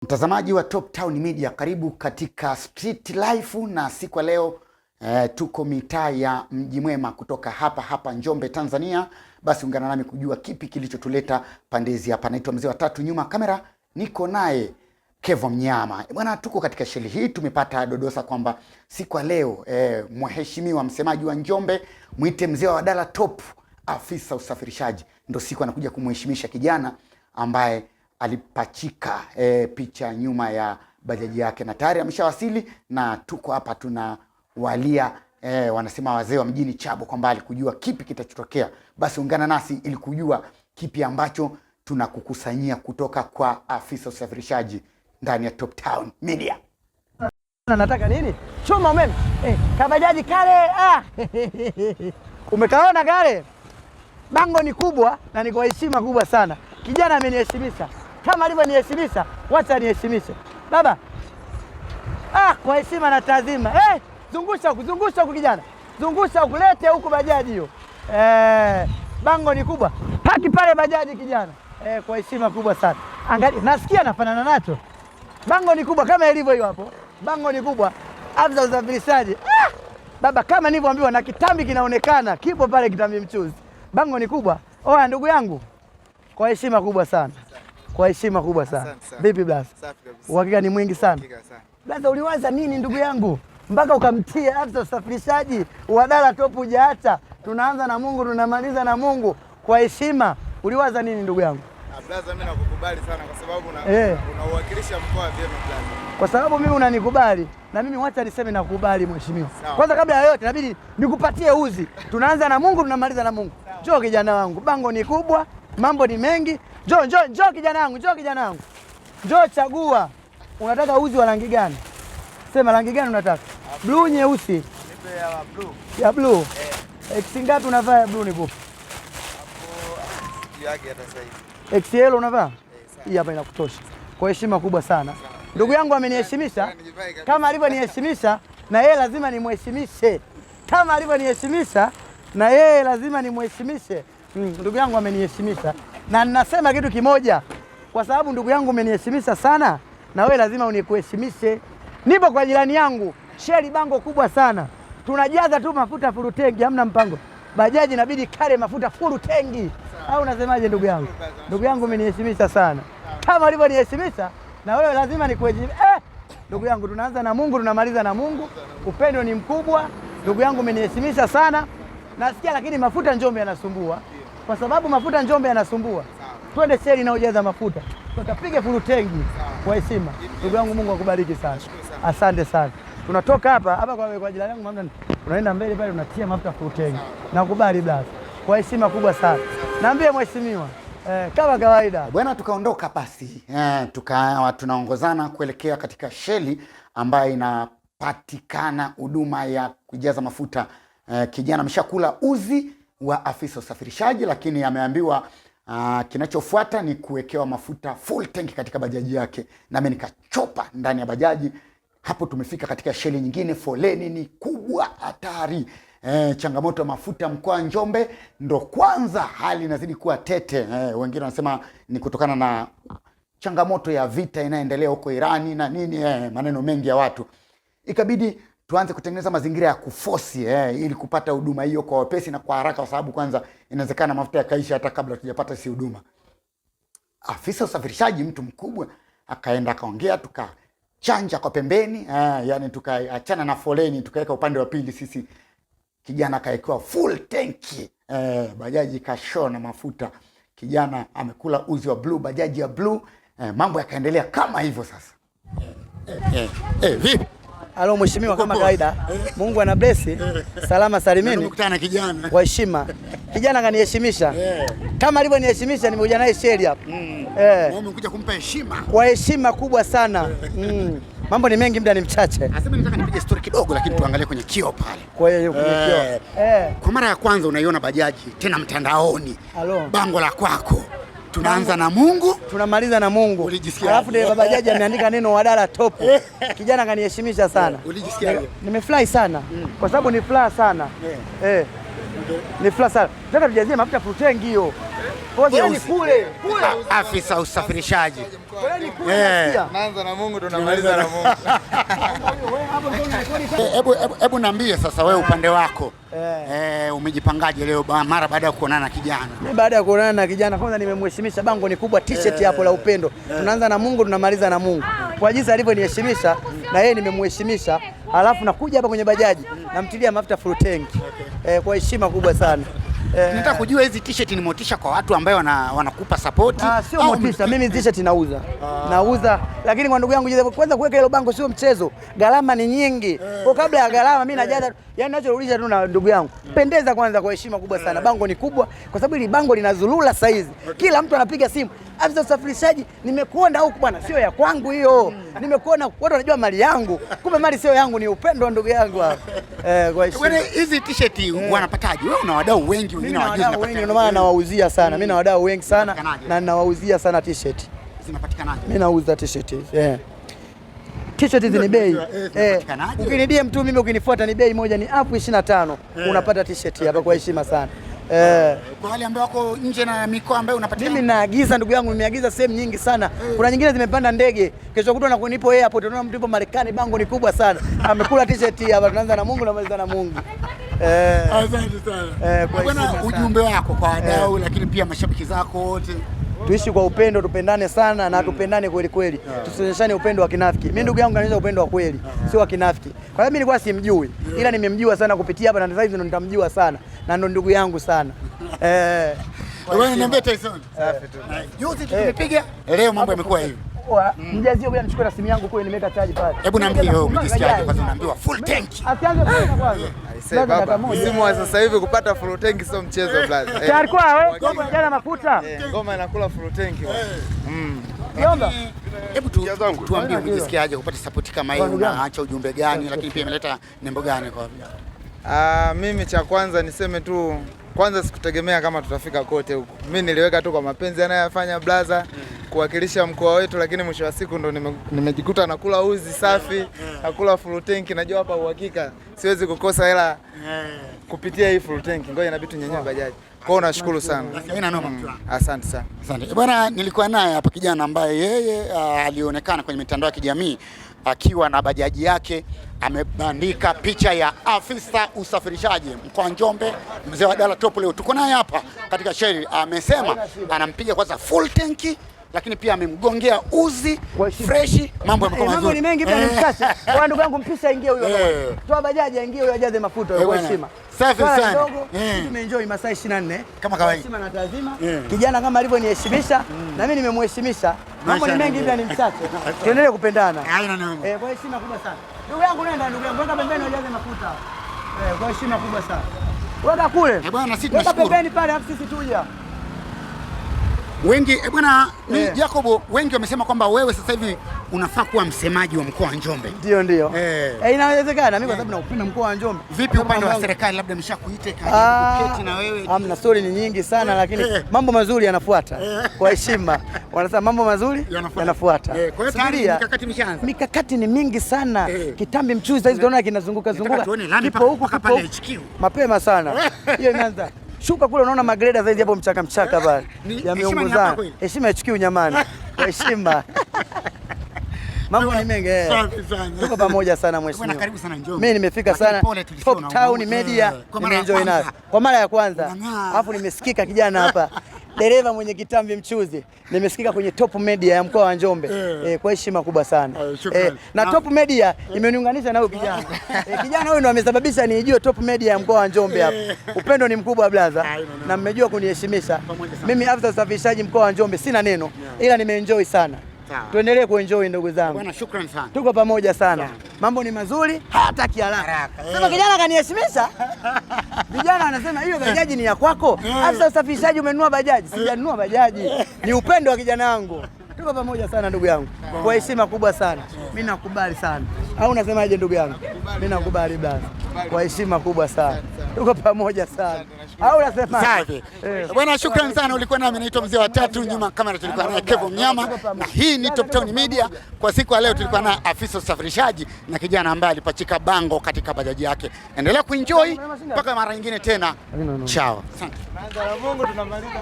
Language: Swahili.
Mtazamaji wa Top Town Media, karibu katika Street Life, na siku ya leo tuko mitaa ya Mji Mwema kutoka hapa Njombe, Tanzania. Basi ungana nami kujua kipi kilichotuleta pande hizi hapa. Naitwa Mzee wa Tatu, nyuma kamera niko naye Kevo Mnyama. Bwana, tuko katika sheli hii, tumepata dodosa kwamba siku ya leo mheshimiwa msemaji wa Njombe, mwite mzee wa Wadala Top, afisa usafirishaji, ndio siku anakuja kumheshimisha kijana ambaye alipachika picha nyuma ya bajaji yake, na tayari ameshawasili na tuko hapa tunawalia wanasema wazee wa mjini Chabo kwamba alikujua kipi kitachotokea. Basi ungana nasi ili kujua kipi ambacho tunakukusanyia kutoka kwa afisa usafirishaji ndani ya Top Town Media. Nataka nini? Chuma umeme. Kabajaji kale. Umekaona kale? Bango ni kubwa na ni kwa heshima kubwa sana. Kijana ameniheshimisha. Kama alivyoniheshimisha, wacha niheshimishe. Baba. Kwa heshima na taadhima. Zungusha huku kijana. Zungusha huku, lete huku bajaji hiyo. Bango ni kubwa. Paki pale bajaji kijana. Kwa heshima kubwa sana. Angalia, nasikia nafanana nacho. Bango ni kubwa kama ilivyo hiyo hapo. Bango ni kubwa. Afisa usafirishaji. Baba, kama nilivyoambiwa na kitambi kinaonekana, kipo pale kitambi mchuzi. Bango ni kubwa. Oya ndugu yangu. Kwa heshima kubwa sana. Kwa heshima kubwa sana. Vipi blaza? Safi kabisa. Uhakika ni mwingi sana. Blaza, uliwaza nini ndugu yangu mpaka ukamtia afisa usafirishaji Wadala Top hujaacha? Tunaanza na Mungu, tunamaliza na Mungu. Kwa heshima, uliwaza nini ndugu yangu? Blaza, mimi nakukubali sana kwa sababu unauwakilisha mkoa vyema blaza. Kwa sababu mimi unanikubali na mimi wacha niseme nakukubali mheshimiwa. Kwanza kabla ya yote inabidi nikupatie uzi. Tunaanza na Mungu, tunamaliza na Mungu. Njoo kijana wangu, bango ni kubwa, mambo ni mengi. Njoo kijana wangu, njoo chagua. Unataka uzi wa rangi gani? Sema rangi gani unataka? Blue, nyeusi? Nipe ya blue. Ya blue. X ngapi unavaa ya blue ni bupi? Hapo yake hata sasa hivi. XL unavaa? Hii hapa inakutosha. Kwa heshima kubwa sana. Ndugu yangu ameniheshimisha. Kama alivyoniheshimisha na yeye lazima nimheshimishe. Kama alivyoniheshimisha na yeye lazima nimheshimishe. Ndugu yangu ameniheshimisha. Na ninasema kitu kimoja, kwa sababu ndugu yangu umeniheshimisha sana, na wewe lazima unikuheshimishe. Nipo kwa jirani yangu, sheli bango kubwa sana. Tunajaza tu mafuta full tanki, hamna mpango. Bajaji inabidi kale mafuta full tanki. Au unasemaje ndugu yangu? Ndugu yangu umeniheshimisha sana. Kama ulivyoniheshimisha, na wewe lazima nikuheshimishe. Ndugu yangu, tunaanza na Mungu, tunamaliza na Mungu. Upendo ni mkubwa. Ndugu yangu umeniheshimisha sana. Nasikia lakini mafuta Njombe yanasumbua. Kwa sababu mafuta Njombe yanasumbua, twende sheli na ujaza mafuta, tutapige full tanki kwa heshima. Ndugu yangu, Mungu akubariki sana. Asante sana. Tunatoka hapa kwa jirani yangu mama, unaenda mbele pale unatia mafuta full tanki. Nakubali blaza. Kwa heshima kubwa sana. Naambie mheshimiwa, kama kawaida. Bwana, tukaondoka basi. Tukawa tunaongozana kuelekea katika sheli ambayo inapatikana huduma ya kujaza mafuta. Kijana ameshakula uzi wa afisa usafirishaji, lakini ameambiwa kinachofuata ni kuwekewa mafuta full tank katika bajaji yake. Na mimi nikachopa ndani ya bajaji. Hapo tumefika katika sheli nyingine, foleni ni kubwa hatari. Changamoto ya mafuta mkoa wa Njombe ndo kwanza hali inazidi kuwa tete. Wengine wanasema ni kutokana na changamoto ya vita inayoendelea huko Irani na nini, maneno mengi ya watu. Ikabidi tuanze kutengeneza mazingira ya kufosi ili kupata huduma hiyo kwa wepesi na kwa haraka, kwa sababu kwanza inawezekana mafuta yakaisha hata kabla tujapata si huduma. Afisa usafirishaji mtu mkubwa akaenda akaongea, tukachanja kwa pembeni, yani tukaachana na foleni, tukaweka upande wa pili sisi. Kijana akaekewa full tanki, bajaji kashona mafuta. Kijana amekula uzi wa blue, bajaji ya blue, mambo yakaendelea kama hivyo sasa. Vipi? Halo mheshimiwa, kama kawaida. Mungu ana bless. Salama salimini. Nimekutana kijana. Kwa heshima. Kijana kaniheshimisha. Kama alivyoniheshimisha nimekuja naye sheli hapa. Umekuja kumpa heshima. Kwa heshima kubwa sana. Mambo ni mengi, muda ni mchache. Asema nataka nipige story kidogo, lakini tuangalie kwenye kioo pale. Kwa hiyo kwenye kioo. Kwa mara ya kwanza unaiona bajaji tena mtandaoni. Bango la kwako. Tunaanza na Mungu, tunamaliza na Mungu. Alafu ndio bajaji ameandika neno Wadala Top. Kijana kaniheshimisha sana. Ulijisikiaje? Nimefurahi sana. Kwa sababu ni furaha sana. Ni furaha sana. Nataka tujazie mafuta full tanki hiyo. Poleni kule. Afisa usafirishaji. Poleni kule. Naanza na Mungu tunamaliza na Mungu. Hebu niambie sasa wewe upande wako. Umejipangaje leo mara baada ya kuonana na kijana? Mimi baada ya kuonana na kijana kwanza nimemheshimisha, bango ni kubwa, t-shirt hapo la upendo. Tunaanza na Mungu tunamaliza na Mungu. Kwa jinsi alivyoniheshimisha na yeye nimemheshimisha. Alafu nakuja hapa kwenye bajaji namtilia mafuta full tank. Kwa heshima kubwa sana. Nataka kujua hizi t-shirt ni motisha kwa watu ambao wanakupa support? Sio motisha, mimi t-shirt nauza. Nauza, lakini kwa ndugu yangu kwanza kuweka hilo bango sio mchezo. Gharama ni nyingi. Kwa kabla ya gharama mimi najaza, yani ninachorudisha tu na ndugu yangu. Pendeza kwanza kwa heshima kubwa sana. Bango ni kubwa kwa sababu hili bango linazulula saizi. Kila mtu anapiga simu. Afisa usafirishaji, nimekuona huku bwana, sio ya kwangu hiyo. Nimekuona watu wanajua mali yangu. Kumbe mali sio yangu, ni upendo wa ndugu yangu hapa. Kwa heshima. Wewe hizi t-shirt wanapataje? Wewe una wadau wengi, wengine hawajui wengi, ndio maana nawauzia sana. Mimi na wadau wengi sana na ninawauzia sana t-shirt. Zinapatikanaje? Mimi nauza t-shirt hizi. T-shirt hizi ni bei. Ukinidia mtu mimi ukinifuata ni bei moja ni $25. Unapata t-shirt hapa kwa heshima sana. Kwa wale ambao wako nje na mikoa ambayo unapatikana. Mimi naagiza ndugu yangu, nimeagiza sehemu nyingi sana. Kuna nyingine zimepanda ndege. Kesho kutwa na nipo airport, unaona mtu yupo Marekani, bango ni kubwa sana. Amekula t-shirt hapa, tunaanza na Mungu na maliza na Mungu. Asante sana. Bwana, ujumbe wako kwa wadau lakini pia mashabiki zako wote. Tuishi kwa upendo, tupendane sana na tupendane kweli kweli. Tusionyeshane upendo wa kinafiki. Mimi ndugu yangu anaonyesha upendo wa kweli, sio wa kinafiki. Kwa sababu mimi nilikuwa simjui, ila nimemjua sana kupitia hapa na sasa hivi ndo nitamjua sana na ndo ndugu yangu sana. Wewe niambie Tyson. Safi tu. Juzi tumepiga, leo mambo yamekuwa hivi. Mjazio bila nichukue na simu yangu kule nimeweka charge pale. Hebu niambie wewe umejisikiaje kwanza unaambiwa full tank? Asianze kwanza. Aisee baba, msimu wa sasa hivi kupata full tank sio mchezo brother. Tayari kwa wewe, ngoma jana mafuta. Ngoma inakula full tank. Niomba. Hebu tuambie umejisikiaje kupata support kama hii, unaacha ujumbe gani lakini pia imeleta nembo gani kwa mimi cha kwanza niseme tu, kwanza sikutegemea kama tutafika kote huko. Mimi niliweka tu kwa mapenzi anayofanya blaza kuwakilisha mkoa wetu, lakini mwisho wa siku ndo nimejikuta nakula uzi safi, nakula full tank. Najua hapa uhakika siwezi kukosa hela kupitia hii full tank. Ngoja inabidi tunyanyue bajaji. Kwa hiyo nashukuru sana. Asante sana. Asante. Bwana, nilikuwa naye hapa kijana ambaye yeye alionekana kwenye mitandao ya kijamii akiwa na bajaji yake amebandika picha ya afisa usafirishaji mkoa wa Njombe, mzee wa Dala Top. Leo tuko naye hapa katika sheri. Amesema anampiga kwanza full tanki lakini pia amemgongea uzi fresh. Mambo yamekuwa mazuri. Mambo ni mengi bila nimchache. Kwa ndugu yangu mpisha ingie huyo baba. Toa bajaji aingie huyo ajaze mafuta kwa heshima. Safi sana. Tumeenjoy masaa 24 kama kawaida. Heshima na taadhima. Kijana kama alivyoniheshimisha na mimi nimemheshimisha. Mambo ni mengi bila nimchache. Tuendelee kupendana. Haina neno. Kwa heshima kubwa sana. Ndugu yangu nenda, ndugu yangu weka pembeni ajaze mafuta. Kwa heshima kubwa sana. Weka kule. Bwana sisi tunashukuru. Weka pembeni pale afu sisi tuja. Wengi bwana ni Jacob, wengi wamesema kwamba wewe sasa hivi unafaa kuwa msemaji wa mkoa wa Njombe. Ndio. Inawezekana mimi kwa sababu naupenda mkoa wa Njombe. Vipi upande wa serikali labda mshakuite kuketi na wewe? Hamna, story ni nyingi sana lakini mambo mazuri yanafuata. Kwa heshima. Wanasema mambo mazuri yanafuata. Kwa hiyo tayari mikakati imeshaanza. Mikakati ni mingi sana. Kitambi mchuzi sasa tunaona kinazunguka. Kipo huko pale HQ. Mapema sana. Hiyo imeanza. Shuka kule unaona magreda zaidi hapo mchaka pale. Yameongozana. Heshima ichukue unyamani. Kwa heshima. Mambo ni mengi. Safi sana. Tuko pamoja sana mheshimiwa. Karibu sana Njombe. Mimi nimefika sana Top Town Media. Nimeenjoy nayo. Kwa mara ya kwanza. Alafu nimesikika kijana hapa. Dereva mwenye kitambi mchuzi. Nimesikika kwenye Top Media ya mkoa wa Njombe. Kwa heshima kubwa sana. Na Top Media imeniunganisha na huyu kijana. Kijana huyu ndo amesababisha nijue Top Media ya mkoa wa Njombe hapa. Upendo ni mkubwa blaza na mmejua kuniheshimisha. Mimi afisa usafirishaji mkoa wa Njombe sina neno ila nimeenjoy sana. Tuendelee kuenjoy ndugu zangu. Bwana shukrani sana. Tuko pamoja sana. Mambo ni mazuri, hataki haraka. Sema kijana kaniheshimisha. Vijana wanasema hiyo bajaji ni ya kwako. Afisa usafirishaji umenunua bajaji. Sijanunua bajaji. Ni upendo wa kijana wangu. Tuko pamoja sana ndugu yangu. Kwa heshima kubwa sana. Mimi nakubali sana. Au unasemaje ndugu yangu? Mimi nakubali bwana. Kwa heshima kubwa sana. Tuko pamoja sana. au unasema? Safi. Bwana, shukrani sana. Ulikuwa nami, naitwa Mzee wa Tatu, nyuma kamera tulikuwa naye Kevo Mnyama, na hii ni Top Town Media. Kwa siku ya leo tulikuwa na afisa usafirishaji na kijana ambaye alipachika bango katika bajaji yake. Endelea kuenjoy mpaka mara nyingine tena. Chao. Asante. Mungu tunamaliza.